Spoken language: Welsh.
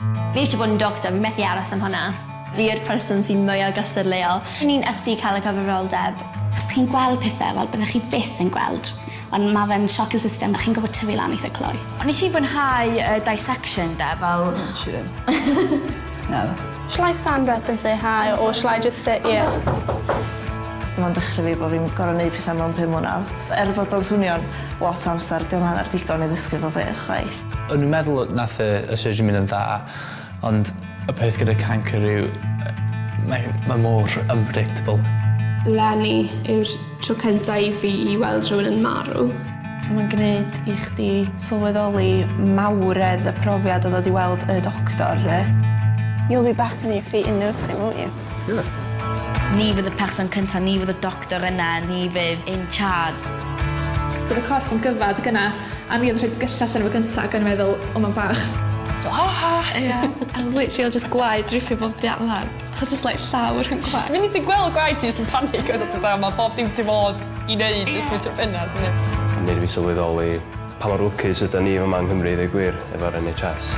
Fi eisiau bod yn doctor, fi methu aros am hwnna. Fi yw'r person sy'n mwyaf gystadleuol. Ni'n ysu cael y cyfrifoldeb. Os chi'n gweld pethau, wel byddech chi byth yn gweld. Ond mae fe'n sioc y system, a chi'n gofod tyfu lan eitha cloi. Nes i fwynhau dissection, de, fel... Nes i ddim. Na. Shall I stand up and say hi, or shall I just sit here? Mae'n dechrau fi bod fi'n gorau gwneud pethau mewn 5 mlynedd. Fod o'n swnio'n lot o amser, diolch hanner digon i ddysgu fo beth chwaith. O'n nhw'n meddwl nath y surgeon mynd yn dda, ond y peth gyda cancer yw, mae mor unpredictable. Leni yw'r tro cyntaf i fi i weld rhywun yn marw. Mae'n gwneud i chdi sylweddoli mawredd y profiad o ddod i weld y doctor, de. You'll be back on your feet in no time, won't you? Yeah. Ni fydd y person cyntaf, ni fydd y doctor yna, ni fydd in charge. Oedd y corff yn gyfad gyna, a ni oedd rhaid gyllall yn efo gyntaf gan meddwl, o ma'n bach. So, a literally just gwaed dripio bob di allan. A just like llawr yn gwaed. Mynd i ti gweld gwaed ti jyst yn panic, mae bob dim ti fod i wneud jyst yn trwy'r ffenast. Nid fi sylweddoli pa mor lwcus ydyn ni yma yng Nghymru, ddweud gwir, efo'r NHS.